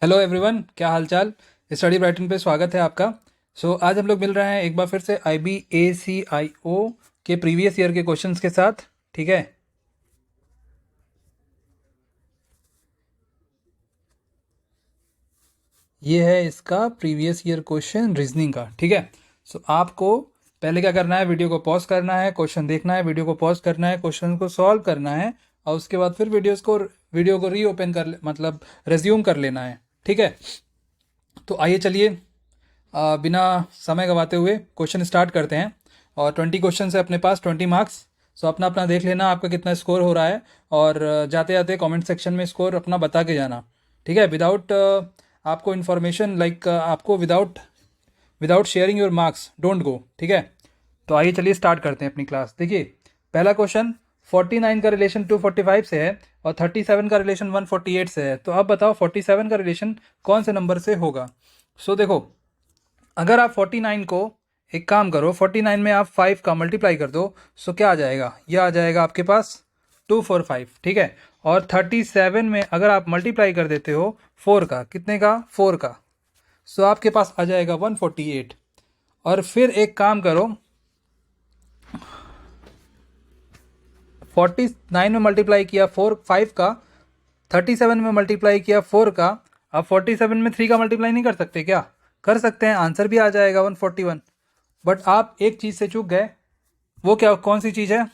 Hello everyone, क्या हालचाल। Study Brighton पे स्वागत है आपका। आज हम लोग मिल रहे हैं एक बार फिर से IBACIO के प्रीवियस ईयर के क्वेश्चंस के साथ। ठीक है, ये है इसका प्रीवियस ईयर क्वेश्चन रीजनिंग का। ठीक है, आपको पहले क्या करना है, वीडियो को पॉज करना है, क्वेश्चन देखना है, वीडियो को पॉज करना है, क्वेश्चन को सॉल्व करना है और उसके बाद फिर वीडियो को रीओपन कर मतलब रेज्यूम कर लेना है। ठीक है, तो आइए चलिए बिना समय गवाते हुए क्वेश्चन स्टार्ट करते हैं। और 20 क्वेश्चन है अपने पास, 20 मार्क्स। अपना अपना देख लेना आपका कितना स्कोर हो रहा है और जाते जाते कमेंट सेक्शन में स्कोर अपना बता के जाना। ठीक है, विदाउट आपको इन्फॉर्मेशन लाइक आपको without without sharing your marks don't go. ठीक है, तो आइए चलिए स्टार्ट करते हैं अपनी क्लास। देखिए, पहला क्वेश्चन 49 का रिलेशन 245 से है और 37 का रिलेशन 148 से है। तो अब बताओ 47 का रिलेशन कौन से नंबर से होगा। देखो, अगर आप 49 को एक काम करो, 49 में आप 5 का मल्टीप्लाई कर दो, क्या आ जाएगा, यह आ जाएगा आपके पास 245। ठीक है, और 37 में अगर आप मल्टीप्लाई कर देते हो 4 का, कितने का, 4 का, आपके पास आ जाएगा 148। और फिर एक काम करो, 49 में मल्टीप्लाई किया 5 का, 37 में मल्टीप्लाई किया 4 का। अब 47 में 3 का मल्टीप्लाई नहीं कर सकते क्या? कर सकते हैं, आंसर भी आ जाएगा 141। बट आप एक चीज़ से चूक गए, वो क्या, कौन सी चीज़ है?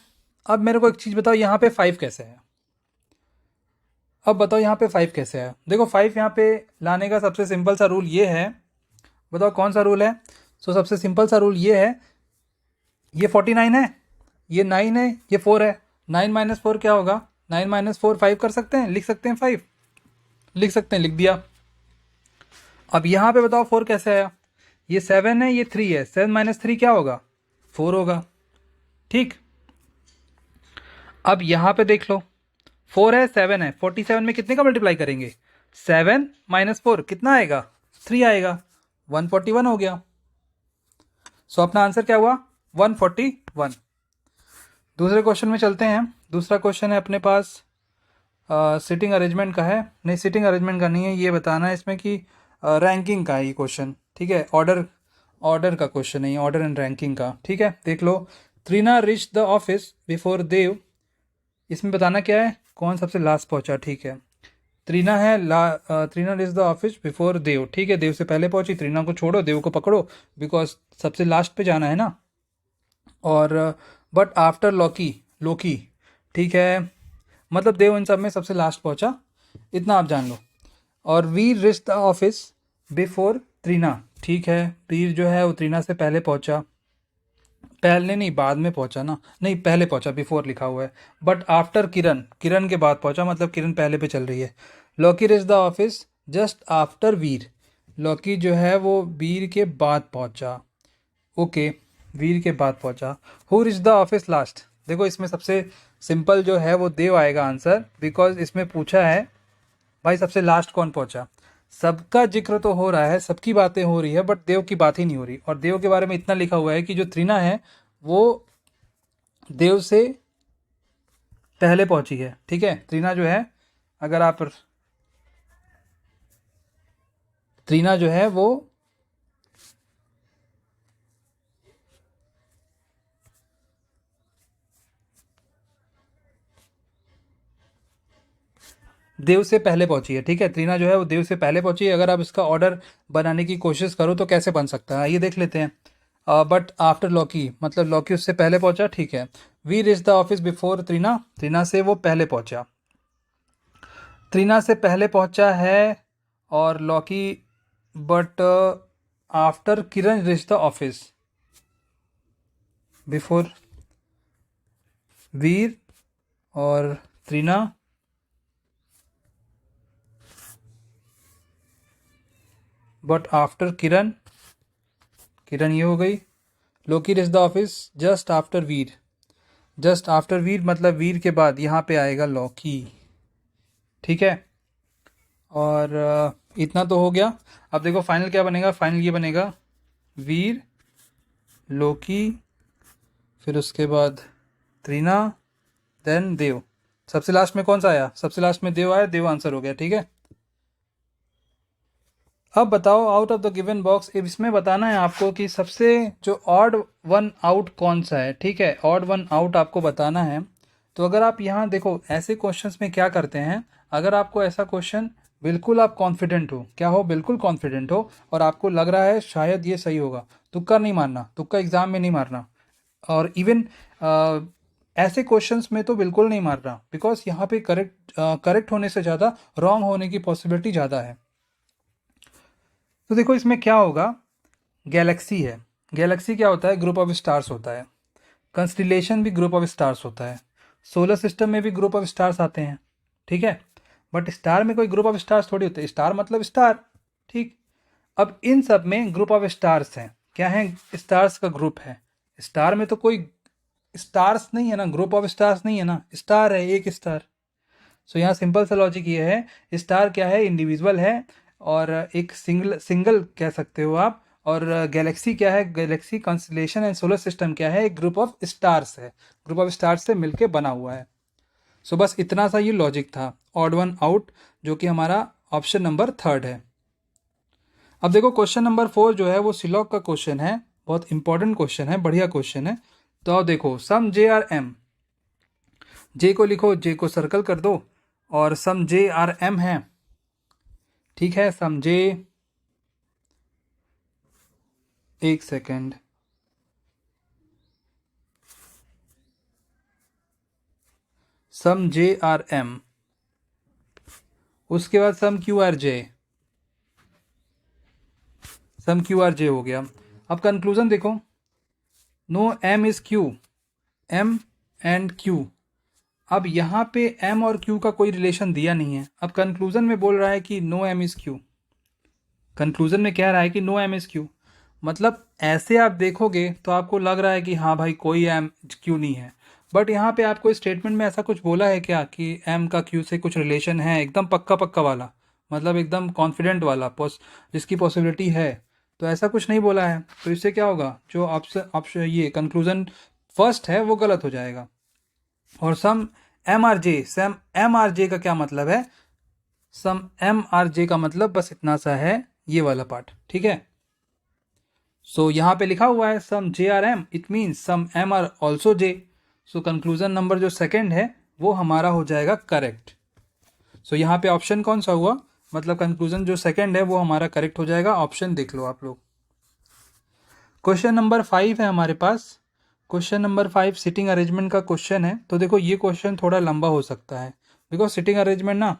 अब मेरे को एक चीज़ बताओ, यहाँ पे 5 कैसे है? अब बताओ यहाँ पे 5 कैसे है। देखो, 5 यहाँ पे लाने का सबसे सिंपल सा रूल ये है, बताओ कौन सा रूल है। सबसे सिंपल सा रूल ये है, ये 49 है, ये 9 है, ये 4 है। 9 माइनस 4 क्या होगा? 9 माइनस 4 5 कर सकते हैं, लिख सकते हैं, 5 लिख सकते हैं, लिख दिया। अब यहाँ पे बताओ 4 कैसे आया? ये 7 है, ये 3 है, 7 माइनस 3 क्या होगा? 4 होगा। ठीक, अब यहाँ पे देख लो, 4 है, 7 है, 47 में कितने का मल्टीप्लाई करेंगे? 7 माइनस 4 कितना आएगा? 3 आएगा, 141 हो गया। अपना आंसर क्या हुआ? 141। दूसरे क्वेश्चन में चलते हैं। दूसरा क्वेश्चन है अपने पास सिटिंग अरेंजमेंट का है। नहीं, सिटिंग अरेंजमेंट का नहीं है, ये बताना है इसमें कि रैंकिंग का है ये क्वेश्चन। ठीक है, ऑर्डर का क्वेश्चन है ये, ऑर्डर एंड रैंकिंग का। ठीक है, देख लो, Trina reach the office before Dev. इसमें बताना क्या है, कौन सबसे लास्ट पहुंचा। ठीक है, त्रिना है Trina reach the office before Dev. ठीक है, देव से पहले पहुंची, त्रिना को छोड़ो, देव को पकड़ो, बिकॉज सबसे लास्ट पे जाना है ना। और बट आफ्टर लॉकी, लोकी, ठीक है, मतलब देव इन सब में सबसे लास्ट पहुंचा, इतना आप जान लो। और Veer reach the office before Trina. ठीक है, वीर जो है वो त्रिना से पहले पहुंचा, पहले नहीं, बाद में पहुंचा ना, नहीं पहले पहुंचा, बिफोर लिखा हुआ है। बट आफ्टर किरण, किरण के बाद पहुंचा, मतलब किरण पहले पे चल रही है। Lucky reach the office just after Veer. Lucky जो है वो वीर के बाद पहुंचा। ओके, वीर के बाद पहुंचा। Who rich the office last. देखो, इसमें सबसे सिंपल जो है वो देव आएगा आंसर, बिकॉज इसमें पूछा है भाई सबसे लास्ट कौन पहुंचा। सबका जिक्र तो हो रहा है, सबकी बातें हो रही है, बट देव की बात ही नहीं हो रही। और देव के बारे में इतना लिखा हुआ है कि जो त्रिना है वो देव से पहले पहुंची है। ठीक है, त्रिना जो है, अगर आप, त्रिना जो है वो देव से पहले पहुंची है। ठीक है, त्रिना जो है वो देव से पहले पहुंची है। अगर आप इसका ऑर्डर बनाने की कोशिश करो तो कैसे बन सकता है, ये देख लेते हैं। बट आफ्टर लॉकी, मतलब लॉकी उससे पहले पहुंचा। ठीक है, we reach the office before Trina, Trina से वो पहले पहुंचा, त्रिना से पहले पहुंचा है। और Loki, but after Kiran reach the office before Veer और त्रिना, बट आफ्टर किरण, किरण ये हो गई। Loki reach the office just after Veer, just after Veer मतलब वीर के बाद यहाँ पे आएगा लॉकी। ठीक है, और इतना तो हो गया। अब देखो फाइनल क्या बनेगा, फाइनल ये बनेगा वीर, लोकी, फिर उसके बाद त्रिना, देन देव। सबसे लास्ट में कौन सा आया? सबसे लास्ट में देव आया, देव आंसर हो गया। ठीक है, अब बताओ out of the given box, इसमें बताना है आपको कि सबसे जो ऑड वन आउट कौन सा है। ठीक है, ऑड वन आउट आपको बताना है। तो अगर आप यहाँ देखो ऐसे क्वेश्चंस में क्या करते हैं, अगर आपको ऐसा क्वेश्चन बिल्कुल आप कॉन्फिडेंट हो, क्या हो, बिल्कुल कॉन्फिडेंट हो और आपको लग रहा है शायद ये सही होगा, तुक्का नहीं मारना, तुक्का एग्जाम में नहीं मारना। और इवन ऐसे क्वेश्चंस में तो बिल्कुल नहीं मारना, बिकॉज यहाँ पे करेक्ट होने से ज़्यादा रॉन्ग होने की पॉसिबिलिटी ज़्यादा है। तो देखो इसमें क्या होगा, गैलेक्सी है, गैलेक्सी क्या होता है, ग्रुप ऑफ स्टार्स होता है। कंस्टिलेशन भी ग्रुप ऑफ स्टार्स होता है। सोलर सिस्टम में भी ग्रुप ऑफ स्टार्स आते हैं। ठीक है, बट स्टार में कोई ग्रुप ऑफ स्टार्स थोड़ी होते, स्टार मतलब स्टार। ठीक, अब इन सब में ग्रुप ऑफ स्टार्स हैं, क्या है, स्टार्स का ग्रुप है। स्टार में तो कोई स्टार्स नहीं है ना, ग्रुप ऑफ स्टार्स नहीं है ना, स्टार है एक स्टार। सो यहाँ सिंपल सा लॉजिक ये है, स्टार क्या है, इंडिविजुअल है और एक सिंगल सिंगल कह सकते हो आप। और गैलेक्सी क्या है, Galaxy constellation and solar system क्या है, एक ग्रुप ऑफ स्टार्स है, ग्रुप ऑफ स्टार्स से मिलके बना हुआ है। सो बस इतना सा ये लॉजिक था, ऑड वन आउट, जो कि हमारा ऑप्शन नंबर 3 है। अब देखो क्वेश्चन नंबर 4 जो है वो सिलॉग का क्वेश्चन है, बहुत इंपॉर्टेंट क्वेश्चन है, बढ़िया क्वेश्चन है। तो अब देखो सम जे आर एम, जे को लिखो, जे को सर्कल कर दो, और सम जे आर एम है। ठीक है, सम जे, एक second, some J are M, उसके बाद some Q are J, some Q are J हो गया। अब कंक्लूजन देखो, no M is Q, M and Q. अब यहाँ पे एम और क्यू का कोई रिलेशन दिया नहीं है। अब कंक्लूजन में बोल रहा है कि no M is Q, conclusion में कह रहा है कि नो एम इज क्यू, मतलब ऐसे आप देखोगे तो आपको लग रहा है कि हाँ भाई कोई एम क्यू नहीं है। बट यहाँ पे आपको स्टेटमेंट में ऐसा कुछ बोला है क्या कि एम का क्यू से कुछ रिलेशन है, एकदम पक्का पक्का वाला, मतलब एकदम कॉन्फिडेंट वाला, जिसकी पॉसिबिलिटी है, तो ऐसा कुछ नहीं बोला है। तो इससे क्या होगा, जो ऑप्शन ये कंक्लूजन फर्स्ट है वो गलत हो जाएगा। और सम M are J, some M R J का क्या मतलब है, सम एम आर जे का मतलब बस इतना सा है, ये वाला पार्ट। ठीक है, सो यहाँ पे लिखा हुआ है सम J are M, it mean sum M R also J. So conclusion number जो सेकंड है वो हमारा हो जाएगा करेक्ट। सो यहाँ पे ऑप्शन कौन सा हुआ, मतलब कंक्लूजन जो सेकंड है वो हमारा करेक्ट हो जाएगा। ऑप्शन देख लो आप लोग। क्वेश्चन नंबर 5 है हमारे पास। क्वेश्चन नंबर 5 सिटिंग अरेंजमेंट का क्वेश्चन है। तो देखो ये क्वेश्चन थोड़ा लंबा हो सकता है, बिकॉज सिटिंग अरेंजमेंट ना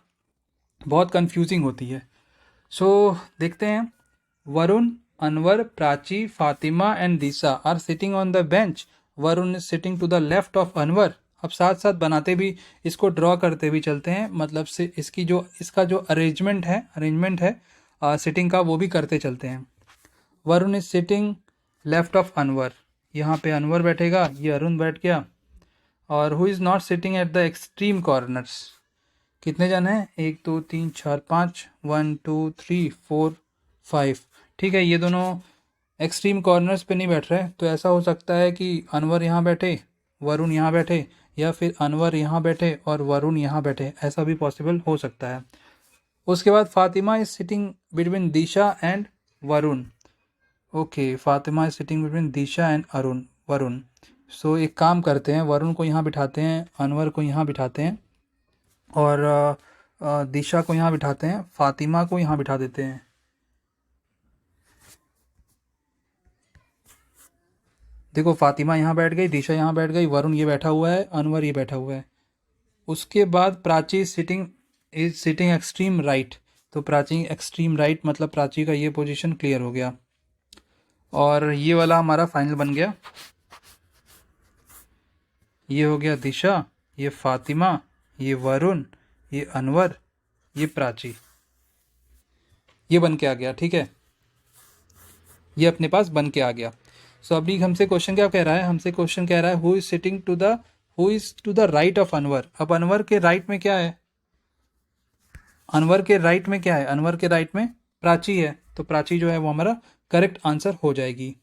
बहुत कंफ्यूजिंग होती है। सो देखते हैं, Varun, Anwar, Prachi, Fatima and Disha are sitting on the bench. Varun is sitting to the left of Anwar. अब साथ साथ बनाते भी, इसको ड्रॉ करते भी चलते हैं, मतलब से इसकी जो इसका जो अरेंजमेंट है सिटिंग का, वो भी करते चलते हैं। Varun is sitting left of Anwar, यहाँ पे अनवर बैठेगा, ये अरुण बैठ गया। और who is not sitting at the extreme corners, कितने जन हैं, 1 2 3 4 5, 1 2 3 4 5। ठीक है, ये दोनों एक्सट्रीम कॉर्नर्स पे नहीं बैठ रहे, तो ऐसा हो सकता है कि अनवर यहाँ बैठे, वरुण यहाँ बैठे, या फिर अनवर यहाँ बैठे और वरुण यहाँ बैठे, ऐसा भी पॉसिबल हो सकता है। उसके बाद Fatima is sitting between Disha and Varun. Okay, Fatima is sitting between Disha and Varun. So एक काम करते हैं, वरुण को यहाँ बिठाते हैं, अनवर को यहाँ बिठाते हैं, और दिशा को यहाँ बिठाते हैं, फातिमा को यहाँ बिठा देते हैं। देखो फातिमा यहाँ बैठ गई, दिशा यहाँ बैठ गई, वरुण ये बैठा हुआ है, अनवर ये बैठा हुआ है। उसके बाद Prachi is sitting extreme right. तो प्राची एक्सट्रीम राइट, मतलब प्राची का ये पोजीशन क्लियर हो गया। और ये वाला हमारा फाइनल बन गया। ये हो गया दिशा, ये फातिमा, ये वरुण, ये अनवर, ये प्राची, ये बन के आ गया। ठीक है, ये अपने पास बन के आ गया। सो अभी हमसे क्वेश्चन क्या कह रहा है, हमसे क्वेश्चन कह रहा है who is to the right of Anwar. अब अनवर के राइट में क्या है, अनवर के राइट में क्या है, अनवर के राइट में प्राची है, तो प्राची जो है वो हमारा करेक्ट आंसर हो जाएगी।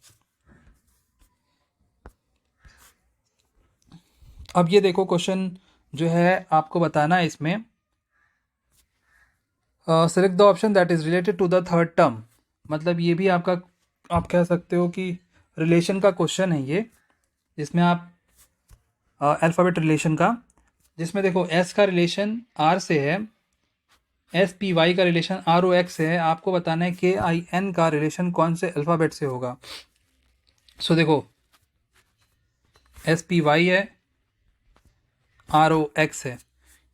अब ये देखो क्वेश्चन जो है आपको बताना है इसमें, select the option that is related to the third term. मतलब ये भी आपका, आप कह सकते हो कि रिलेशन का क्वेश्चन है ये, जिसमें आप अल्फ़ाबेट रिलेशन का, जिसमें देखो एस का रिलेशन आर से है, एस पी वाई का रिलेशन आर ओ एक्स से है, आपको बताना है के आई एन का रिलेशन कौन से अल्फ़ाबेट से होगा। सो देखो एस पी वाई है, आर ओ एक्स है,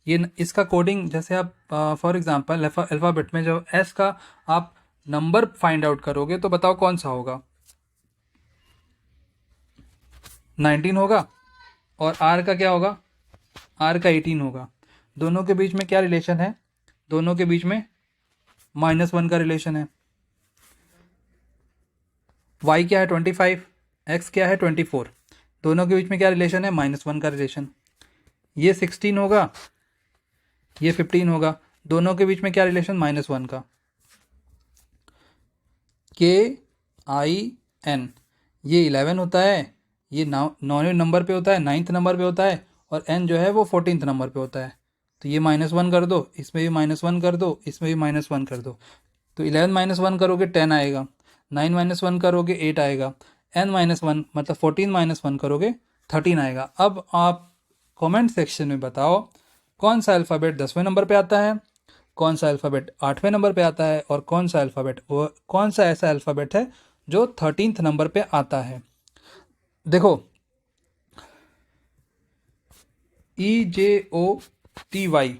ये इसका कोडिंग जैसे आप फॉर एग्जांपल अल्फ़ाबेट में जो एस का आप नंबर फाइंड आउट करोगे तो बताओ कौन सा होगा, 19 होगा, और आर का क्या होगा, आर का 18 होगा। दोनों के बीच में क्या रिलेशन है, दोनों के बीच में -1 का रिलेशन है। वाई क्या है 25, एक्स क्या है 24, दोनों के बीच में क्या रिलेशन है, -1 का रिलेशन। ये 16 होगा, ये 15 होगा, दोनों के बीच में क्या रिलेशन, -1 का। के आई एन, ये 11 होता है, ये 9वें नंबर पे होता है, 9th नंबर पे होता है, और एन जो है वो 14th नंबर पे होता है। तो ये -1 कर दो, इसमें भी -1 कर दो, इसमें भी -1 कर दो। तो 11 -1 करोगे 10 आएगा, 9 -1 करोगे 8 आएगा, n -1 मतलब 14 -1 करोगे 13 आएगा। अब आप कमेंट सेक्शन में बताओ कौन सा अल्फ़ाबेट 10वें नंबर पे आता है, कौन सा अल्फ़ाबेट 8वें नंबर पे आता है, और कौन सा अल्फ़ाबेट, वो कौन सा ऐसा अल्फ़ाबेट है जो 13th नंबर पे आता है। देखो EJOTY,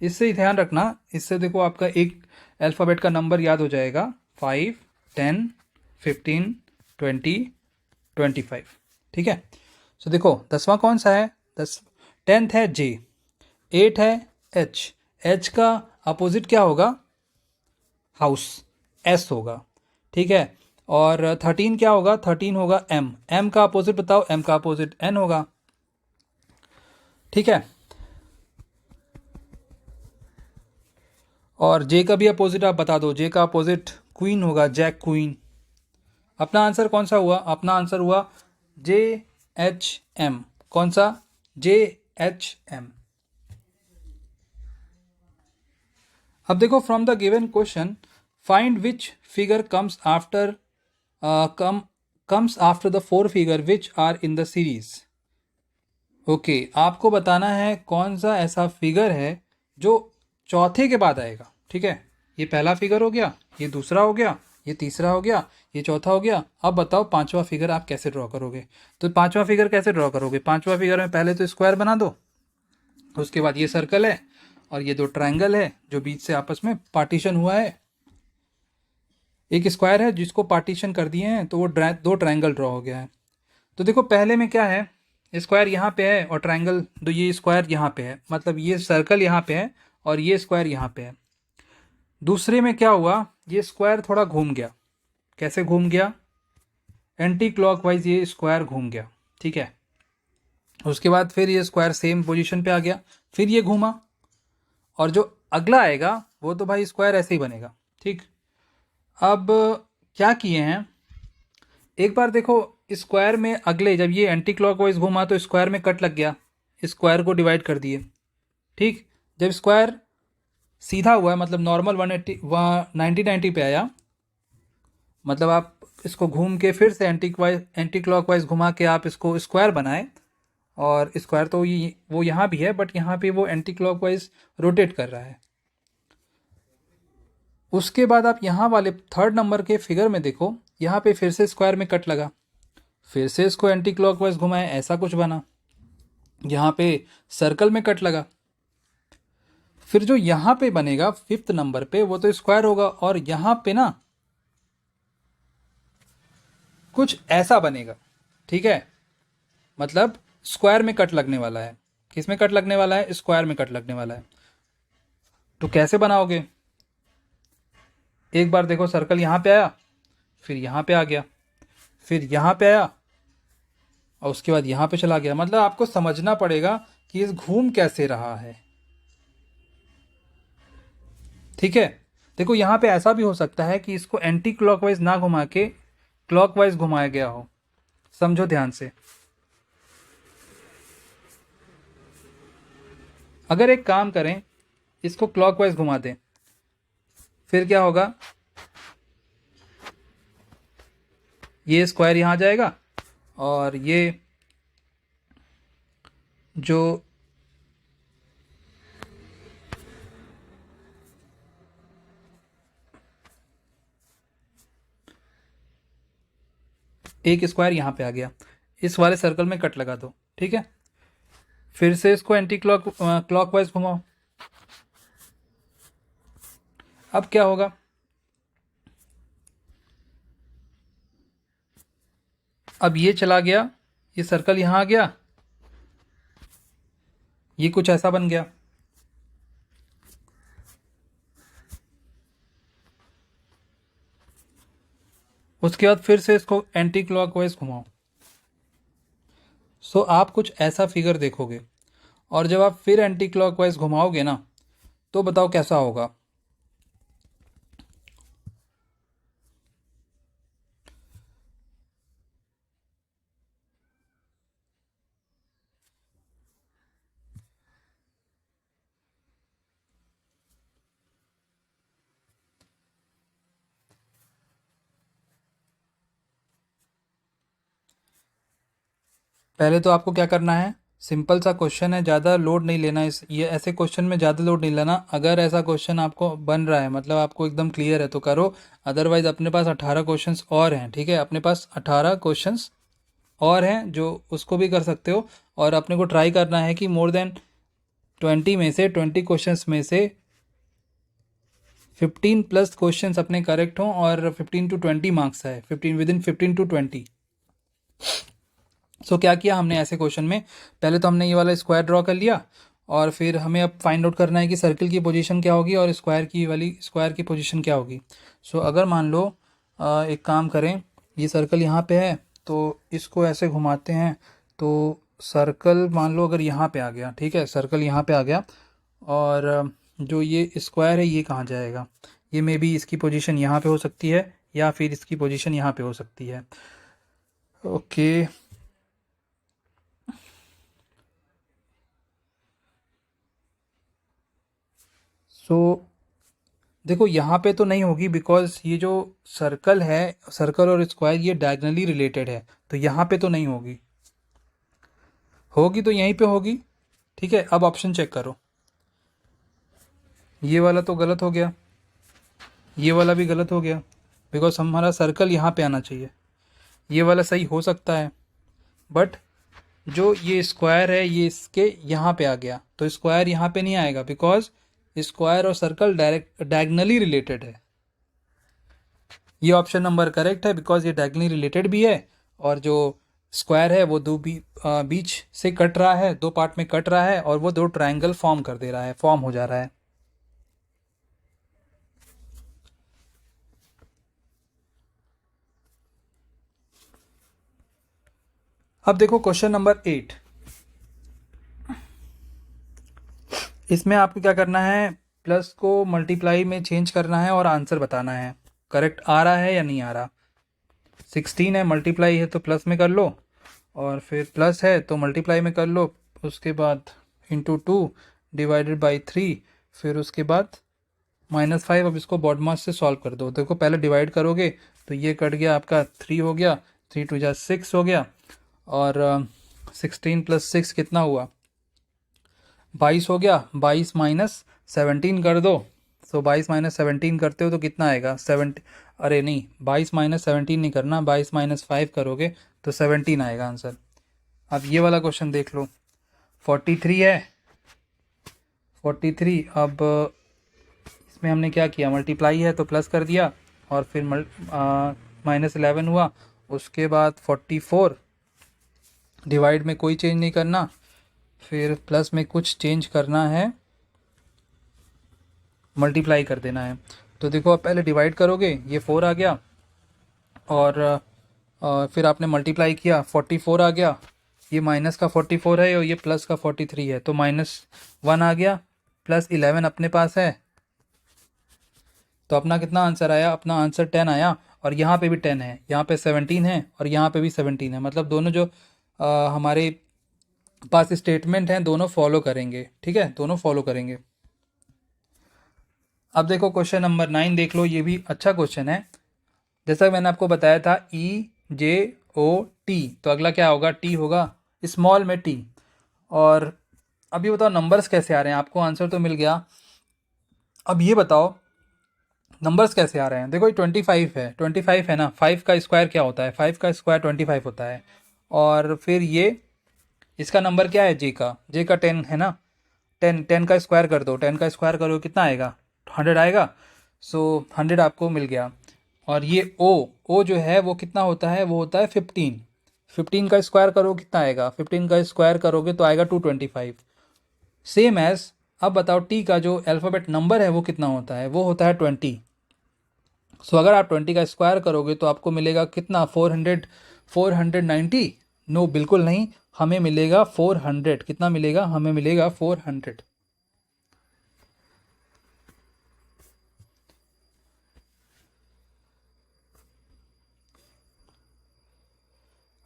इससे ध्यान रखना, इससे देखो आपका एक अल्फ़ाबेट का नंबर याद हो जाएगा, 5, 10, 15, 20, 25। ठीक है। सो देखो 10वां कौन सा है, 10th है J, 8 है H, H का अपोजिट क्या होगा, हाउस, S होगा। ठीक है। और 13 क्या होगा, 13 होगा M, M का अपोजिट बताओ, M का अपोजिट N होगा। ठीक है। और J का भी अपोजिट आप बता दो, J का अपोजिट क्वीन होगा, जैक क्वीन। अपना आंसर कौन सा हुआ, अपना आंसर हुआ JHM। कौन सा, JHM। अब देखो from the given question find which figure comes after the 4 figure which are in the series. Okay, आपको बताना है कौन सा ऐसा फिगर है जो चौथे के बाद आएगा। ठीक है, ये पहला फिगर हो गया, ये दूसरा हो गया, ये तीसरा हो गया, ये चौथा हो गया। अब बताओ पांचवा फिगर आप कैसे ड्रॉ करोगे। तो पांचवा फिगर कैसे ड्रॉ करोगे, पांचवा फिगर में पहले तो स्क्वायर बना दो, उसके बाद ये सर्कल है और ये 2 ट्रायंगल है जो बीच से आपस में पार्टीशन हुआ है। एक स्क्वायर है जिसको पार्टीशन कर दिए हैं, तो वो 2 ट्रायंगल ड्रॉ हो गया है। तो देखो पहले में क्या है, स्क्वायर यहाँ पे है और ट्रायंगल, तो ये स्क्वायर यहाँ पे है, मतलब ये सर्कल यहाँ पे है और ये स्क्वायर यहाँ पे है। दूसरे में क्या हुआ, ये स्क्वायर थोड़ा घूम गया। कैसे घूम गया, एंटी क्लॉकवाइज ये स्क्वायर घूम गया। ठीक है। उसके बाद फिर ये स्क्वायर सेम पोजीशन पे आ गया, फिर ये घूमा, और जो अगला आएगा वो तो भाई स्क्वायर ऐसे ही बनेगा। ठीक। अब क्या किए हैं, एक बार देखो स्क्वायर में अगले, जब ये एंटी क्लॉकवाइज घूमा तो स्क्वायर में कट लग गया, स्क्वायर को डिवाइड कर दिए। ठीक। जब स्क्वायर सीधा हुआ है, मतलब नॉर्मल 180 90 पे आया, मतलब आप इसको घूम के फिर से एंटी क्लॉकवाइज घुमा के आप इसको स्क्वायर बनाए, और स्क्वायर तो ये वो यहाँ भी है, बट यहाँ पे वो एंटी क्लॉकवाइज रोटेट कर रहा है। उसके बाद आप यहाँ वाले 3rd नंबर के फिगर में देखो, यहाँ पे फिर से स्क्वायर में कट लगा, फिर से इसको एंटी क्लॉकवाइज घुमाए, ऐसा कुछ बना। यहाँ पे सर्कल में कट लगा, फिर जो यहाँ पे बनेगा 5th नंबर पे वो तो स्क्वायर होगा, और यहाँ पे ना कुछ ऐसा बनेगा। ठीक है, मतलब स्क्वायर में कट लगने वाला है। किस में कट लगने वाला है, स्क्वायर में कट लगने वाला है। तो कैसे बनाओगे, एक बार देखो सर्कल यहाँ पे आया, फिर यहाँ पे आ गया, फिर यहाँ पे आया, और उसके बाद यहाँ पे चला गया। मतलब आपको समझना पड़ेगा कि इस घूम कैसे रहा है। ठीक है। देखो यहाँ पे ऐसा भी हो सकता है कि इसको एंटी क्लॉकवाइज ना घुमा के क्लॉकवाइज घुमाया गया हो। समझो ध्यान से, अगर एक काम करें, इसको क्लॉकवाइज घुमा दें, फिर क्या होगा, ये स्क्वायर यहाँ आ जाएगा और ये जो एक स्क्वायर यहाँ पे आ गया, इस वाले सर्कल में कट लगा दो। ठीक है, फिर से इसको एंटी क्लॉकवाइज घुमाओ। अब क्या होगा, अब ये चला गया, ये सर्कल यहाँ आ गया, ये कुछ ऐसा बन गया। उसके बाद फिर से इसको एंटी क्लॉकवाइज घुमाओ। सो आप कुछ ऐसा फिगर देखोगे, और जब आप फिर एंटी क्लॉकवाइज घुमाओगे ना, तो बताओ कैसा होगा। पहले तो आपको क्या करना है, सिंपल सा क्वेश्चन है, ज़्यादा लोड नहीं लेना इस, ये ऐसे क्वेश्चन में ज़्यादा लोड नहीं लेना। अगर ऐसा क्वेश्चन आपको बन रहा है, मतलब आपको एकदम क्लियर है, तो करो। अदरवाइज़ अपने पास 18 क्वेश्चंस और हैं। ठीक है, अपने पास 18 क्वेश्चंस और हैं जो उसको भी कर सकते हो। और अपने को ट्राई करना है कि मोर देन 20 में से 20 क्वेश्चंस में से 15 प्लस क्वेश्चंस अपने करेक्ट हों, और 15 टू 20 मार्क्स है, 15 विद इन 15 टू 20। सो क्या किया हमने ऐसे क्वेश्चन में, पहले तो हमने ये वाला स्क्वायर ड्रॉ कर लिया, और फिर हमें अब फाइंड आउट करना है कि सर्कल की पोजीशन क्या होगी और स्क्वायर की पोजीशन क्या होगी। सो अगर मान लो एक काम करें, ये सर्कल यहाँ पे है, तो इसको ऐसे घुमाते हैं, तो सर्कल मान लो अगर यहाँ पे आ गया, ठीक है, सर्कल यहाँ पे आ गया, और जो ये स्क्वायर है ये कहाँ जाएगा, ये मे बी इसकी पोजीशन यहाँ पे हो सकती है, या फिर इसकी पोजीशन यहाँ पे हो सकती है। ओके, सो देखो यहाँ पे तो नहीं होगी, बिकॉज ये जो सर्कल है, सर्कल और स्क्वायर ये डायगनली रिलेटेड है, तो यहाँ पे तो नहीं होगी। होगी तो यहीं पे होगी। ठीक है, अब ऑप्शन चेक करो, ये वाला तो गलत हो गया, ये वाला भी गलत हो गया, बिकॉज हमारा सर्कल यहाँ पे आना चाहिए। ये वाला सही हो सकता है, बट जो ये स्क्वायर है ये इसके यहाँ पे आ गया, तो स्क्वायर यहाँ पे नहीं आएगा, बिकॉज स्क्वायर और सर्कल डायरेक्ट डायगनली रिलेटेड है। ये ऑप्शन नंबर करेक्ट है, बिकॉज ये डायगनली रिलेटेड भी है, और जो स्क्वायर है वो बीच से कट रहा है, दो पार्ट में कट रहा है, और वो दो ट्रायंगल फॉर्म कर दे रहा है, फॉर्म हो जा रहा है। अब देखो क्वेश्चन नंबर 8, इसमें आपको क्या करना है, प्लस को मल्टीप्लाई में चेंज करना है और आंसर बताना है करेक्ट आ रहा है या नहीं आ रहा। 16 है, मल्टीप्लाई है तो प्लस में कर लो, और फिर प्लस है तो मल्टीप्लाई में कर लो, उसके बाद इंटू 2 डिवाइडेड बाई 3, फिर उसके बाद -5। अब इसको बॉडमास से सॉल्व कर दो। देखो पहले डिवाइड करोगे तो ये कट गया आपका, 3 हो गया, 3 2 6 हो गया, और 16 + 6 कितना हुआ, 22 हो गया। 22 - 17 कर दो, सो 22 - 17 करते हो तो कितना आएगा, 70। अरे नहीं, 22 - 17 नहीं करना, 22 - 5 करोगे तो 17 आएगा आंसर। अब ये वाला क्वेश्चन देख लो, 43 है, 43। अब इसमें हमने क्या किया, मल्टीप्लाई है तो प्लस कर दिया, और फिर -11 हुआ, उसके बाद 44, डिवाइड में कोई चेंज नहीं करना, फिर प्लस में कुछ चेंज करना है, मल्टीप्लाई कर देना है। तो देखो आप पहले डिवाइड करोगे, ये 4 आ गया, और फिर आपने मल्टीप्लाई किया, 44 आ गया, ये माइनस का 44 है और ये प्लस का 43 है, तो -1 आ गया, +11 अपने पास है, तो अपना कितना आंसर आया, अपना आंसर 10 आया। और यहाँ पे भी 10 है, यहाँ पे 17 है, और यहाँ पे भी 17 है, मतलब दोनों जो हमारे पास स्टेटमेंट हैं दोनों फॉलो करेंगे। ठीक है, दोनों फॉलो करेंगे। अब देखो क्वेश्चन नंबर 9 देख लो, ये भी अच्छा क्वेश्चन है। जैसा मैंने आपको बताया था EJOT, तो अगला क्या होगा, टी होगा, स्मॉल में टी। और अब ये बताओ नंबर्स कैसे आ रहे हैं, आपको आंसर तो मिल गया। अब ये बताओ नंबर्स कैसे आ रहे हैं। देखो ये 25 है, 25 है ना, 5 का स्क्वायर क्या होता है, 5 का स्क्वायर 25 होता है। और फिर ये इसका नंबर क्या है, जे का 10 है ना, 10 का स्क्वायर कर दो, 10 का स्क्वायर करो कितना आएगा, 100 आएगा। सो 100 आपको मिल गया। और ये ओ जो है वो कितना होता है, वो होता है 15। 15 का स्क्वायर करो कितना आएगा, 15 का स्क्वायर करोगे तो आएगा 225। सेम एज, अब बताओ टी का जो अल्फ़ाबेट नंबर है वो कितना होता है, वो होता है 20। सो अगर आप 20 का स्क्वायर करोगे तो आपको मिलेगा कितना, 490। नो बिल्कुल नहीं, हमें मिलेगा 400। कितना मिलेगा, हमें मिलेगा 400।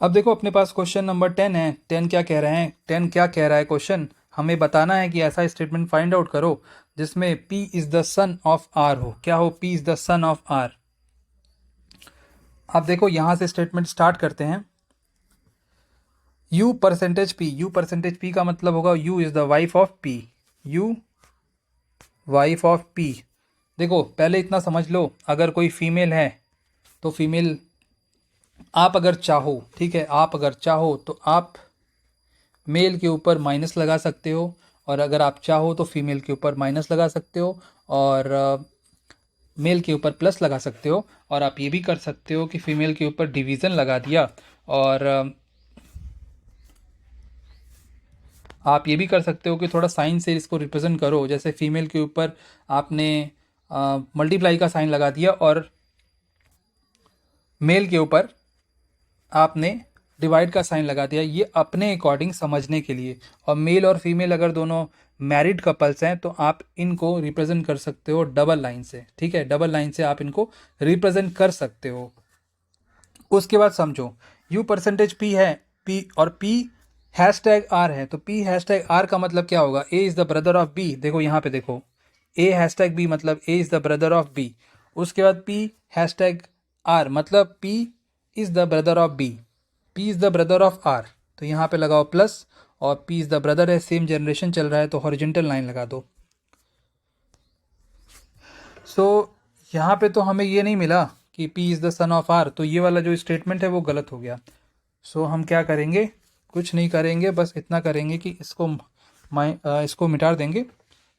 अब देखो अपने पास क्वेश्चन नंबर 10 है। 10 क्या कह रहे हैं, 10 क्या कह रहा है क्वेश्चन, हमें बताना है कि ऐसा स्टेटमेंट फाइंड आउट करो जिसमें P is the son of R हो। क्या हो, P is the son of R। अब देखो यहां से स्टेटमेंट स्टार्ट करते हैं। U परसेंटेज P का मतलब होगा U is the wife of P। U wife of P। देखो पहले इतना समझ लो, अगर कोई फीमेल है तो फीमेल, आप अगर चाहो, ठीक है, आप अगर चाहो तो आप मेल के ऊपर माइनस लगा सकते हो, और अगर आप चाहो तो फीमेल के ऊपर माइनस लगा सकते हो, और मेल के ऊपर प्लस लगा सकते हो। और आप ये भी कर सकते हो कि फीमेल के ऊपर डिवीज़न लगा दिया, और आप ये भी कर सकते हो कि थोड़ा साइन से इसको रिप्रेजेंट करो। जैसे फीमेल के ऊपर आपने मल्टीप्लाई का साइन लगा दिया, और मेल के ऊपर आपने डिवाइड का साइन लगा दिया, ये अपने अकॉर्डिंग समझने के लिए। और मेल और फीमेल अगर दोनों मैरिड कपल्स हैं तो आप इनको रिप्रेजेंट कर सकते हो डबल लाइन से, ठीक है, डबल लाइन से आप इनको रिप्रेजेंट कर सकते हो। उसके बाद समझो, यू परसेंटेज पी है, पी और पी हैशटैग आर है, तो पी हैशटैग आर का मतलब क्या होगा, A is the brother of B. देखो यहाँ पे देखो, ए हैशटैग बी मतलब A is the brother of B. उसके बाद पी हैशटैग आर मतलब P is the brother of B, P is the brother of R. तो यहाँ पे लगाओ प्लस, और पी इज़ द ब्रदर है, सेम जनरेशन चल रहा है तो हॉरिजेंटल लाइन लगा दो। सो यहाँ पे तो हमें ये नहीं मिला कि P is the son of R, तो ये वाला जो स्टेटमेंट है वो गलत हो गया। सो हम क्या करेंगे, कुछ नहीं करेंगे, बस इतना करेंगे कि इसको मिटा देंगे,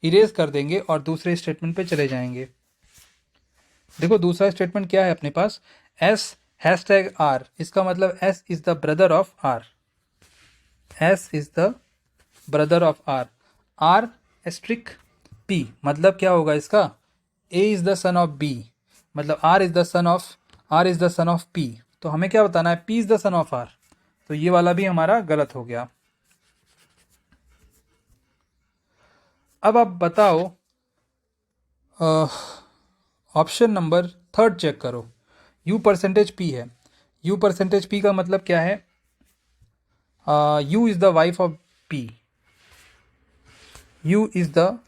इरेज कर देंगे, और दूसरे स्टेटमेंट पे चले जाएंगे। देखो दूसरा स्टेटमेंट क्या है अपने पास, S हैशटैग आर, इसका मतलब S is the brother of R, S is the brother of R. R asterisk P मतलब क्या होगा इसका, A is the son of B, मतलब R is the son of P। तो हमें क्या बताना है, P is the son of R। तो ये वाला भी हमारा गलत हो गया। अब आप बताओ, ऑप्शन नंबर 3 चेक करो। U परसेंटेज P है, U परसेंटेज P का मतलब क्या है, U is the wife of P, U is the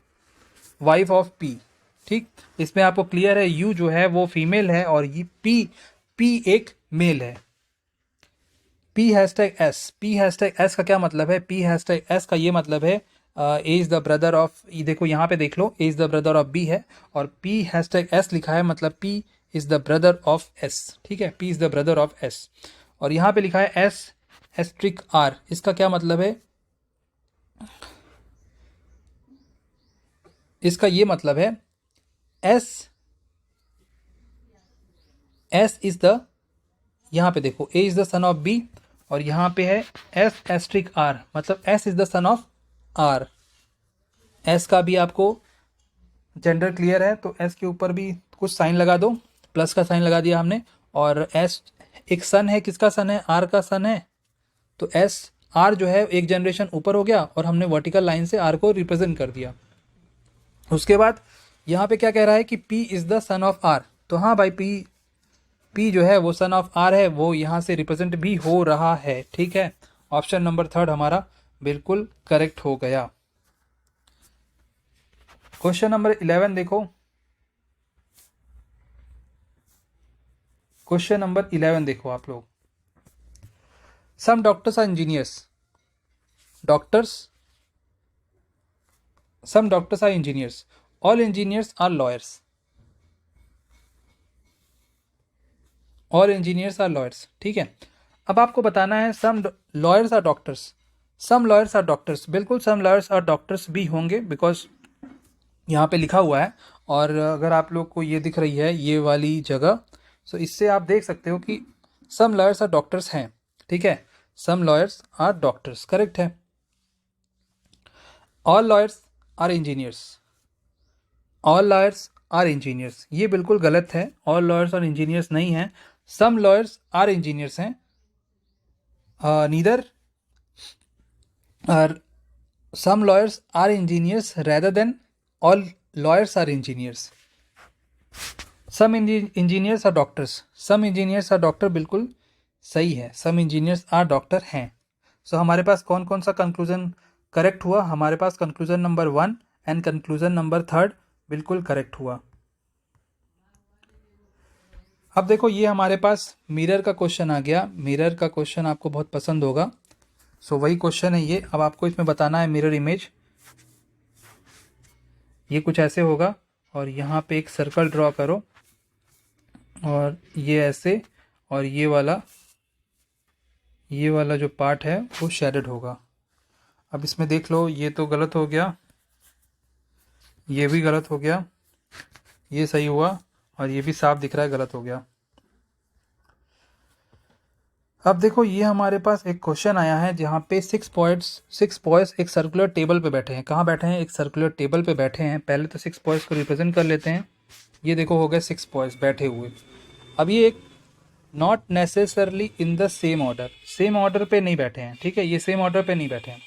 wife of P। ठीक, इसमें आपको क्लियर है, U जो है वो फीमेल है और ये P एक मेल है। P हैशटैग एस का क्या मतलब है, P हैशटैग एस का ये मतलब है A is the brother of, देखो यहाँ पे देख लो, A is the brother of B है, और P हैशटैग एस लिखा है मतलब P is the brother of S। ठीक है, P is the brother of S। और यहाँ पे लिखा है S एस्ट्रिक R, इसका क्या मतलब है, इसका ये मतलब है S इज़ द, यहाँ पे देखो A is the son of B, और यहाँ पे है S एस्ट्रिक R मतलब S is the son of R। S का भी आपको जेंडर क्लियर है, तो S के ऊपर भी कुछ साइन लगा दो, प्लस का साइन लगा दिया हमने। और S एक सन है, किसका सन है, R का सन है, तो S R जो है एक जनरेशन ऊपर हो गया, और हमने वर्टिकल लाइन से R को रिप्रेजेंट कर दिया। उसके बाद यहाँ पे क्या कह रहा है कि P is the son of R, तो हाँ भाई P जो है वो सन ऑफ R है, वो यहाँ से रिप्रेजेंट भी हो रहा है। ठीक है, ऑप्शन नंबर 3 हमारा बिल्कुल करेक्ट हो गया। क्वेश्चन नंबर 11 देखो, क्वेश्चन नंबर 11 देखो आप लोग। Some doctors are engineers, some doctors are engineers, all engineers are lawyers, all engineers are lawyers। ठीक है, अब आपको बताना है some lawyers are doctors, some lawyers are doctors। बिल्कुल some lawyers are doctors भी होंगे, बिकॉज यहाँ पे लिखा हुआ है। और अगर आप लोग को ये दिख रही है ये वाली जगह, सो इससे आप देख सकते हो कि some lawyers are doctors हैं। ठीक है, some lawyers are doctors correct है। all lawyers are engineers, all lawyers are engineers, ये बिल्कुल गलत है। ऑल लॉयर्स और इंजीनियर्स नहीं हैं, सम लॉयर्स आर इंजीनियर्स हैं। Neither are some lawyers are engineers rather than all lawyers are engineers. Some engineers are doctors, some engineers are doctor बिल्कुल सही है, सम इंजीनियर्स आर डॉक्टर हैं। सो हमारे पास कौन कौन सा कंक्लूजन करेक्ट हुआ? हमारे पास conclusion number 1 and conclusion number 3 बिल्कुल करेक्ट हुआ। अब देखो ये हमारे पास मिरर का क्वेश्चन आ गया। मिरर का क्वेश्चन आपको बहुत पसंद होगा, सो वही क्वेश्चन है ये। अब आपको इसमें बताना है मिरर इमेज। ये कुछ ऐसे होगा और यहाँ पे एक सर्कल ड्रॉ करो और ये ऐसे, और ये वाला जो पार्ट है वो शेडेड होगा। अब इसमें देख लो, ये तो गलत हो गया, ये भी गलत हो गया, ये सही हुआ, और ये भी साफ दिख रहा है गलत हो गया। अब देखो ये हमारे पास एक क्वेश्चन आया है जहाँ पे 6 बॉयज एक सर्कुलर टेबल पे बैठे हैं। कहाँ बैठे हैं? एक सर्कुलर टेबल पे बैठे हैं। पहले तो 6 बॉयज को रिप्रेजेंट कर लेते हैं। ये देखो हो गए 6 बॉयज बैठे हुए। अब ये एक not necessarily in the same order, same order पे नहीं बैठे हैं। ठीक है, ये सेम ऑर्डर पे नहीं बैठे हैं।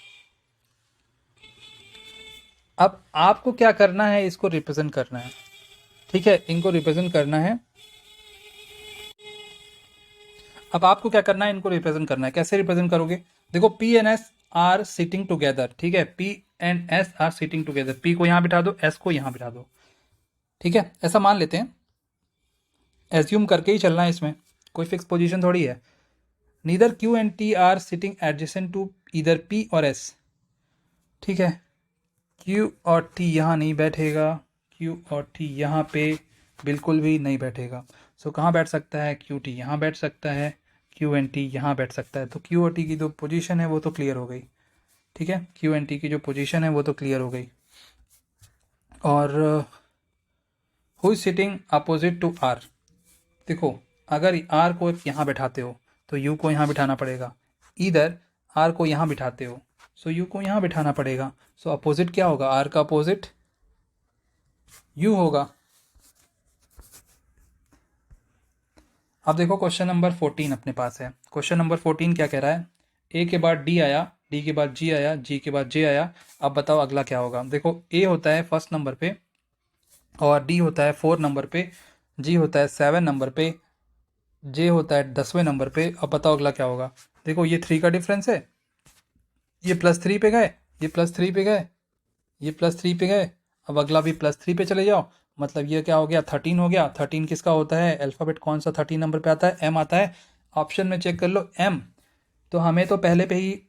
अब आपको क्या करना है? इसको रिप्रेजेंट करना है। ठीक है, इनको रिप्रेजेंट करना है। अब आपको क्या करना है? इनको रिप्रेजेंट करना है। कैसे रिप्रेजेंट करोगे? देखो P and S R sitting together. ठीक है, P and S R sitting together. P को यहां बिठा दो, एस को यहां बिठा दो। ठीक है, ऐसा मान लेते हैं, एज्यूम करके ही चलना है, इसमें कोई फिक्स पोजीशन थोड़ी है। Neither Q and T are sitting adjacent to either P और एस। ठीक है, क्यू और टी यहाँ नहीं बैठेगा, क्यू और टी यहाँ पे बिल्कुल भी नहीं बैठेगा। सो कहाँ बैठ सकता है? क्यू टी यहाँ बैठ सकता है, क्यू एन टी यहाँ बैठ सकता है। तो क्यू और टी की जो पोजीशन है वो तो क्लियर हो गई। ठीक है, क्यू एन टी की जो पोजीशन है वो तो क्लियर हो गई। और who is sitting opposite to R? देखो अगर आर को यहाँ बैठाते हो तो यू को यहाँ बिठाना पड़ेगा, इधर आर को यहाँ बिठाते हो सो यू को यहाँ बिठाना पड़ेगा। सो अपोजिट क्या होगा? आर का अपोजिट यू होगा। अब देखो क्वेश्चन नंबर 14 अपने पास है। क्वेश्चन नंबर 14 क्या कह रहा है? ए के बाद डी आया, डी के बाद जी आया, जी के बाद जे आया। अब बताओ अगला क्या होगा? देखो ए होता है फर्स्ट नंबर पे, और डी होता है 4 नंबर पे, जी होता है 7 नंबर पे, जे होता है 10वें नंबर पे। अब बताओ अगला क्या होगा? देखो ये 3 का डिफरेंस है, ये +3 पे गए, ये +3 पे गए, ये +3 पे गए। अब अगला भी +3 पे चले जाओ, मतलब ये क्या हो गया? 13 हो गया। 13 किसका होता है? अल्फ़ाबेट कौन सा 13 नंबर पे आता है? एम आता है। ऑप्शन में चेक कर लो एम। तो हमें तो पहले पे ही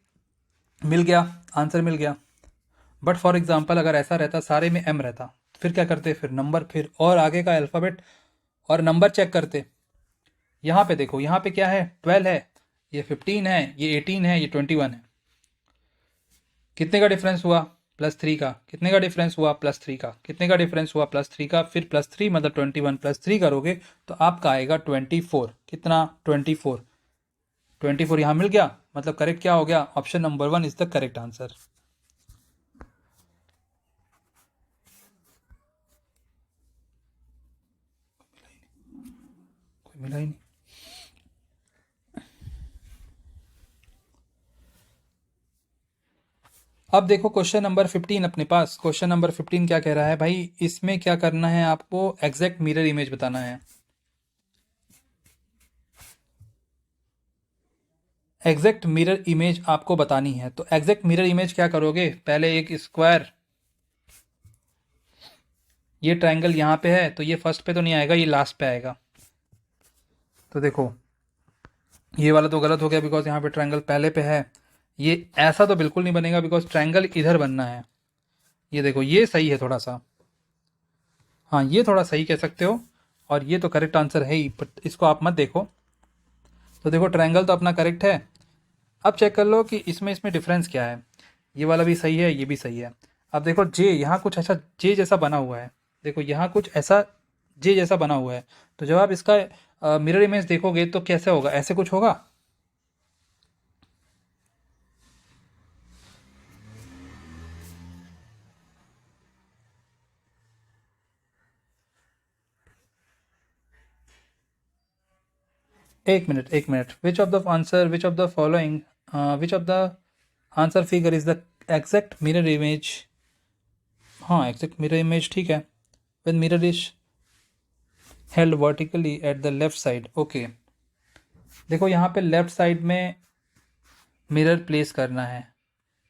मिल गया, आंसर मिल गया। बट फॉर एग्जांपल अगर ऐसा रहता, सारे में एम रहता, फिर क्या करते? फिर नंबर, फिर और आगे का अल्फ़ाबेट और नंबर चेक करते। यहाँ पे देखो, यहाँ पे क्या है? 12 है, ये 15 है, ये 18 है, ये 21 है। कितने का डिफरेंस हुआ? +3 का। कितने का डिफरेंस हुआ? +3 का। कितने का डिफरेंस हुआ? +3 का। फिर +3 मतलब 21 +3 करोगे तो आपका आएगा 24। कितना? 24। 24 यहाँ मिल गया, मतलब करेक्ट क्या हो गया? Option number 1 is the correct answer. कोई मिला ही नहीं। अब देखो क्वेश्चन नंबर 15 अपने पास। क्वेश्चन नंबर 15 क्या कह रहा है भाई? इसमें क्या करना है आपको? एग्जैक्ट मिरर इमेज बताना है। एग्जैक्ट मिरर इमेज आपको बतानी है। तो एग्जैक्ट मिरर इमेज क्या करोगे? पहले एक स्क्वायर, ये ट्रायंगल यहाँ पे है तो ये फर्स्ट पे तो नहीं आएगा, ये लास्ट पे आएगा। तो देखो ये वाला तो गलत हो गया बिकॉज यहाँ पे ट्रायंगल पहले पे है। ये ऐसा तो बिल्कुल नहीं बनेगा बिकॉज ट्रायंगल इधर बनना है। ये देखो ये सही है थोड़ा सा, हाँ ये थोड़ा सही कह सकते हो, और ये तो करेक्ट आंसर है ही, बट इसको आप मत देखो। तो देखो ट्रायंगल तो अपना करेक्ट है। अब चेक कर लो कि इसमें इसमें डिफरेंस क्या है। ये वाला भी सही है, ये भी सही है। अब देखो जे यहाँ कुछ ऐसा जे जैसा बना हुआ है, देखो यहाँ कुछ ऐसा जे जैसा बना हुआ है। तो जब आप इसका मिरर इमेज देखोगे तो कैसे होगा, ऐसे कुछ होगा। एक minute, which of the following which of the answer figure is the exact mirror image. हाँ एग्जैक्ट मिरर इमेज ठीक है, when mirror is held vertically at the left side. Okay देखो यहाँ पे लेफ्ट साइड में मिरर प्लेस करना है,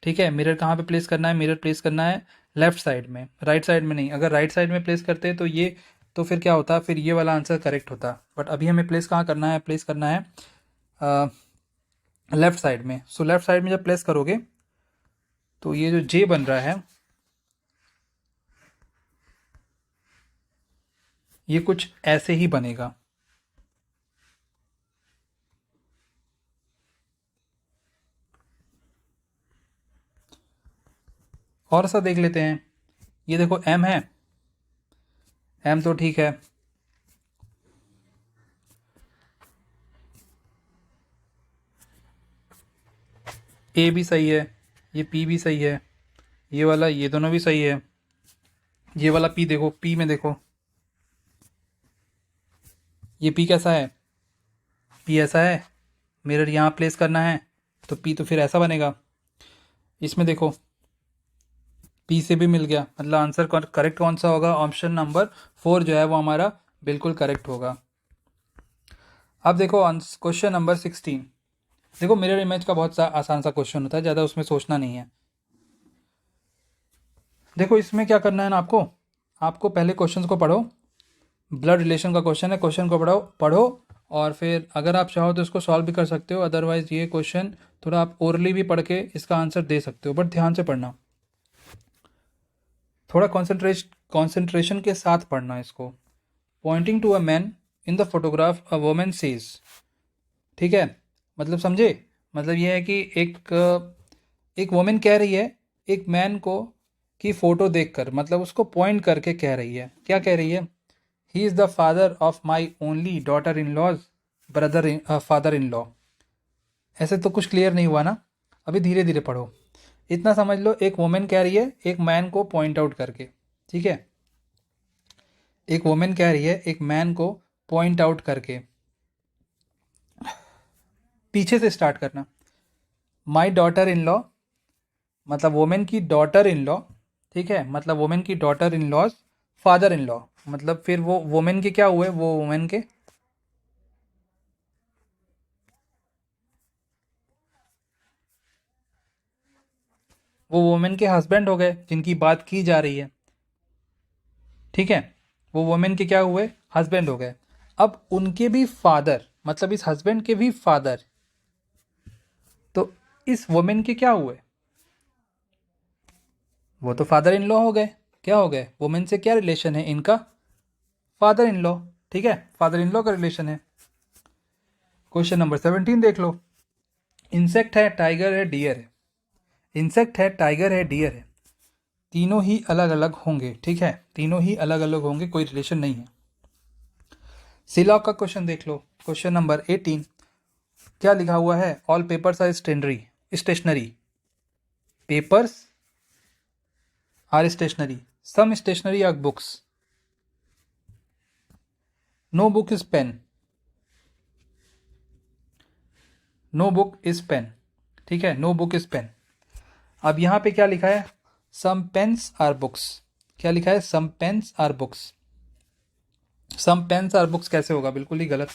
ठीक है। मिरर कहाँ पे प्लेस करना है, मिरर प्लेस करना है लेफ्ट साइड में, राइट साइड में नहीं। अगर राइट साइड में प्लेस करते तो ये, तो फिर क्या होता, फिर ये वाला आंसर करेक्ट होता। बट अभी हमें प्लेस कहाँ करना है, प्लेस करना है लेफ्ट साइड में। सो लेफ्ट साइड में जब प्लेस करोगे तो ये जो जे बन रहा है ये कुछ ऐसे ही बनेगा। और सा देख लेते हैं। ये देखो एम है, एम तो ठीक है, ए भी सही है, ये पी भी सही है, ये वाला ये दोनों भी सही है। ये वाला पी देखो, पी में देखो ये पी कैसा है, पी ऐसा है, मिरर यहाँ प्लेस करना है तो पी तो फिर ऐसा बनेगा। इसमें देखो पी से भी मिल गया, मतलब आंसर करेक्ट कौन सा होगा, ऑप्शन नंबर 4 जो है वो हमारा बिल्कुल करेक्ट होगा। अब देखो क्वेश्चन नंबर 16। देखो मिरर इमेज का बहुत सा आसान सा क्वेश्चन होता है, ज़्यादा उसमें सोचना नहीं है। देखो इसमें क्या करना है ना, आपको आपको पहले क्वेश्चंस को पढ़ो। ब्लड रिलेशन का क्वेश्चन है, क्वेश्चन को पढ़ो पढ़ो, और फिर अगर आप चाहो तो इसको सॉल्व भी कर सकते हो। अदरवाइज ये क्वेश्चन थोड़ा आप ओरली भी पढ़ के इसका आंसर दे सकते हो, बट ध्यान से पढ़ना, थोड़ा कॉन्सेंट्रेशन के साथ पढ़ना इसको। Pointing to a man in the photograph a women says, ठीक है, मतलब समझे। मतलब ये है कि एक वोमेन कह रही है एक मैन को की फ़ोटो देखकर, मतलब उसको पॉइंट करके कह रही है, क्या कह रही है, he is the father of my only daughter in laws father in law. ऐसे तो कुछ क्लियर नहीं हुआ ना, अभी धीरे धीरे पढ़ो। इतना समझ लो, एक वोमेन कह रही है एक मैन को पॉइंट आउट करके, ठीक है, एक वोमेन कह रही है एक मैन को पॉइंट आउट करके। पीछे से स्टार्ट करना, माई डॉटर इन लॉ, मतलब वोमेन की डॉटर इन लॉ, ठीक है, मतलब वोमेन की daughter in laws father in law, मतलब फिर वो वोमेन के क्या हुए, वो वोमेन के वो वोमेन के हस्बैंड हो गए जिनकी बात की जा रही है, ठीक है, वो वोमेन के क्या हुए, हस्बैंड हो गए। अब उनके भी फादर, मतलब इस हस्बैंड के भी फादर, तो इस वोमेन के क्या हुए, वो तो फादर इन लॉ हो गए। क्या हो गए, वोमेन से क्या रिलेशन है इनका, फादर इन लॉ, ठीक है, फादर इन लॉ का रिलेशन है। क्वेश्चन नंबर 17 देख लो। इंसेक्ट है, टाइगर है, डियर है, इंसेक्ट है, टाइगर है, डियर है, तीनों ही अलग अलग होंगे, ठीक है, तीनों ही अलग अलग होंगे, कोई रिलेशन नहीं है। सिलॉक का क्वेश्चन देख लो, क्वेश्चन नंबर 18। क्या लिखा हुआ है, all papers are stationery, papers are stationery, some stationery are books, no book is pen, no book is pen, ठीक है, नो बुक इज पेन। अब यहां पे क्या लिखा है, सम पेन्स आर बुक्स, क्या लिखा है, some pens are books, some pens are books कैसे होगा, बिल्कुल ही गलत।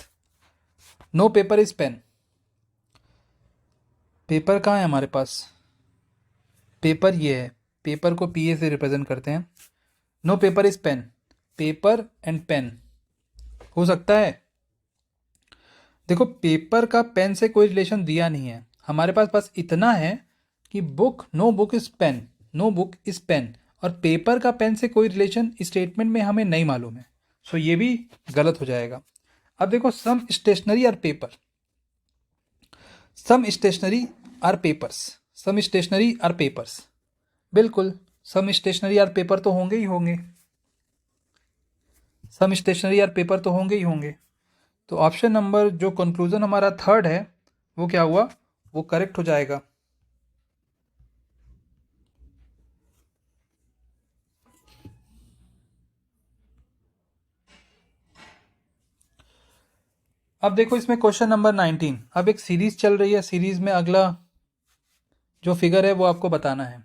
No paper is pen, paper कहाँ है हमारे पास, पेपर ये है, पेपर को पीए से रिप्रेजेंट करते हैं। No paper is pen, paper and pen हो सकता है, देखो पेपर का पेन से कोई रिलेशन दिया नहीं है, हमारे पास बस इतना है कि book, no book is pen, no book is pen, और पेपर का पेन से कोई रिलेशन स्टेटमेंट में हमें नहीं मालूम है, सो ये भी गलत हो जाएगा। अब देखो some stationery are paper, some stationery are papers, some stationery are papers, बिल्कुल सम स्टेशनरी आर पेपर तो होंगे ही होंगे, सम स्टेशनरी आर पेपर तो होंगे ही होंगे। तो ऑप्शन नंबर जो कंक्लूजन हमारा थर्ड है वो क्या हुआ, वो करेक्ट हो जाएगा। अब देखो इसमें क्वेश्चन नंबर 19, अब एक सीरीज चल रही है, सीरीज में अगला जो फिगर है वो आपको बताना है।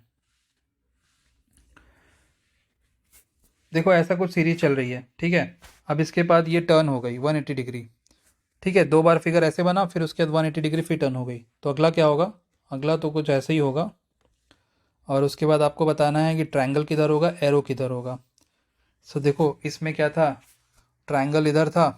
देखो ऐसा कुछ सीरीज चल रही है, ठीक है। अब इसके बाद ये टर्न हो गई 180 डिग्री, ठीक है, 2 बार फिगर ऐसे बना, फिर उसके बाद 180 डिग्री फिर टर्न हो गई, तो अगला क्या होगा, अगला तो कुछ ऐसे ही होगा। और उसके बाद आपको बताना है कि ट्रायंगल किधर होगा, एरो किधर होगा। सो देखो इसमें क्या था, ट्रायंगल इधर था,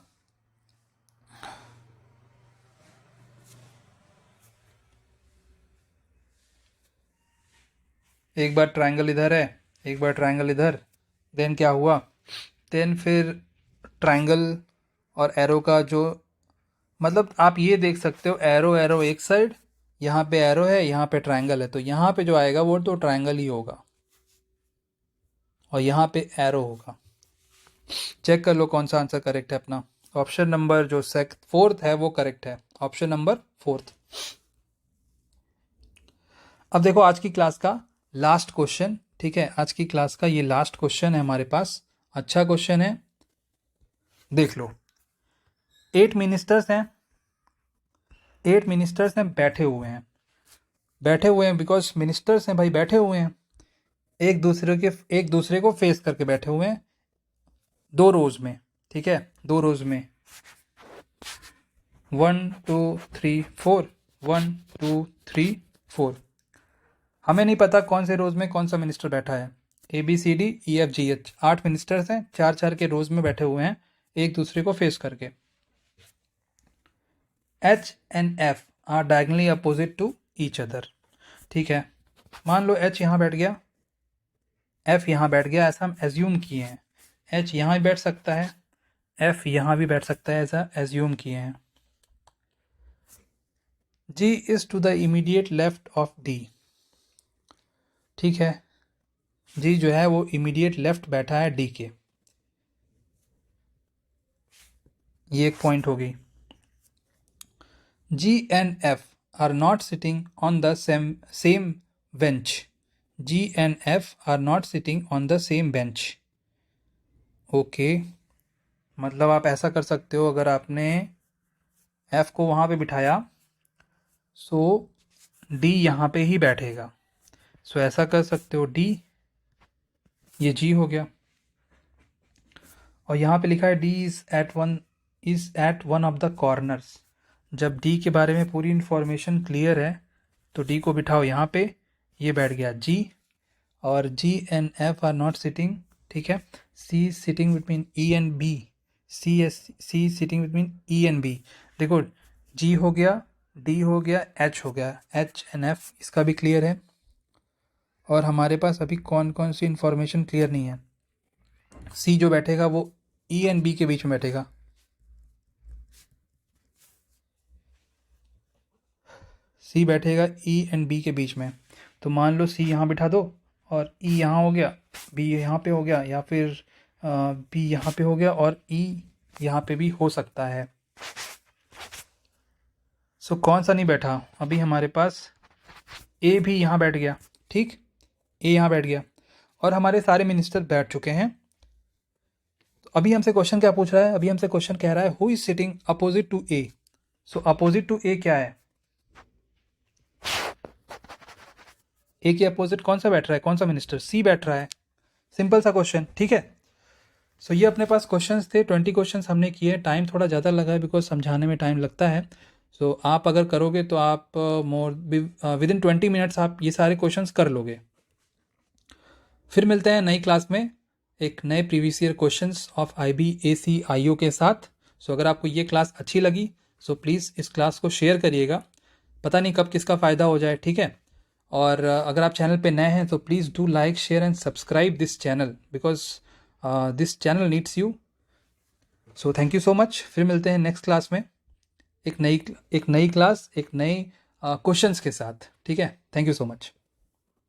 एक बार ट्रायंगल इधर है, एक बार ट्रायंगल इधर, देन क्या हुआ, देन फिर ट्रायंगल और एरो का जो, मतलब आप ये देख सकते हो एरो एरो एक साइड, यहाँ पे एरो है, यहाँ पे ट्रायंगल है, तो यहाँ पे जो आएगा वो तो ट्रायंगल ही होगा, और यहाँ पे एरो होगा। चेक कर लो कौन सा आंसर करेक्ट है अपना। ऑप्शन नंबर जो फोर्थ है वो करेक्ट है, ऑप्शन नंबर फोर्थ। अब देखो आज की क्लास का लास्ट क्वेश्चन, ठीक है, आज की क्लास का ये लास्ट क्वेश्चन है हमारे पास, अच्छा क्वेश्चन है, देख लो। 8 मिनिस्टर्स हैं, 8 मिनिस्टर्स हैं, बैठे हुए हैं, बैठे हुए हैं बिकॉज मिनिस्टर्स हैं भाई, बैठे हुए हैं, एक दूसरे को फेस करके बैठे हुए हैं, 2 रोज में, ठीक है, 2 रोज में, 1 2 3 4, 1 2 3 4। हमें नहीं पता कौन से रोज में कौन सा मिनिस्टर बैठा है, ABCDEFGH, 8 मिनिस्टर्स हैं, 4-4 के रोज में बैठे हुए हैं एक दूसरे को फेस करके। H and F are diagonally opposite to each other, ठीक है, मान लो H यहाँ बैठ गया, F यहाँ बैठ गया, ऐसा हम एज्यूम किए हैं, H यहाँ भी बैठ सकता है, F यहाँ भी बैठ सकता है, ऐसा एज्यूम किए हैं। G is to the immediate left of D, ठीक है, G जो है वो इमीडिएट लेफ्ट बैठा है D के, ये एक पॉइंट हो गई। G and F are not sitting on the same bench. G and F are not sitting on the same bench. Okay, मतलब आप ऐसा कर सकते हो, अगर आपने F को वहाँ पे बिठाया सो D यहाँ पे ही बैठेगा, सो ऐसा कर सकते हो D, ये G हो गया, और यहाँ पे लिखा है D is at one of the corners। जब D के बारे में पूरी इन्फॉर्मेशन क्लियर है तो D को बिठाओ यहाँ पे, ये बैठ गया G, और G and F are not sitting, ठीक है, C sitting between E and B, C sitting between E and B। देखो G हो गया, D हो गया, H हो गया, H and F इसका भी क्लियर है, और हमारे पास अभी कौन कौन सी इन्फॉर्मेशन क्लियर नहीं है। C जो बैठेगा वो E एंड B के बीच में बैठेगा, C बैठेगा E एंड B के बीच में, तो मान लो C यहाँ बिठा दो और E यहाँ हो गया, B यहाँ पे हो गया, या फिर B यहाँ पे हो गया और E यहाँ पे भी हो सकता है। सो कौन सा नहीं बैठा, अभी हमारे पास A भी यहाँ बैठ गया, ठीक, A यहाँ बैठ गया, और हमारे सारे मिनिस्टर बैठ चुके हैं। तो अभी हमसे क्वेश्चन क्या पूछ रहा है, अभी हमसे क्वेश्चन कह रहा है who is sitting opposite to A। So opposite to A क्या है, ए के अपोजिट कौन सा बैठ रहा है, कौन सा मिनिस्टर, C बैठ रहा है, सिंपल सा क्वेश्चन, ठीक है। सो ये अपने पास क्वेश्चंस थे, 20 क्वेश्चंस हमने किए, टाइम थोड़ा ज़्यादा लगा है बिकॉज समझाने में टाइम लगता है। सो आप अगर करोगे तो आप विद इन 20 मिनट्स आप ये सारे क्वेश्चंस कर लोगे। फिर मिलते हैं नई क्लास में एक नए previous year questions of IB AC IO के साथ। सो अगर आपको ये क्लास अच्छी लगी सो प्लीज़ इस क्लास को शेयर करिएगा, पता नहीं कब किसका फ़ायदा हो जाए, ठीक है। और अगर आप चैनल पे नए हैं तो please do like share and subscribe this channel, because this channel needs you. So thank you so much, फिर मिलते हैं नेक्स्ट क्लास में एक नई क्लास एक नई क्वेश्चंस के साथ, ठीक है। Thank you so much.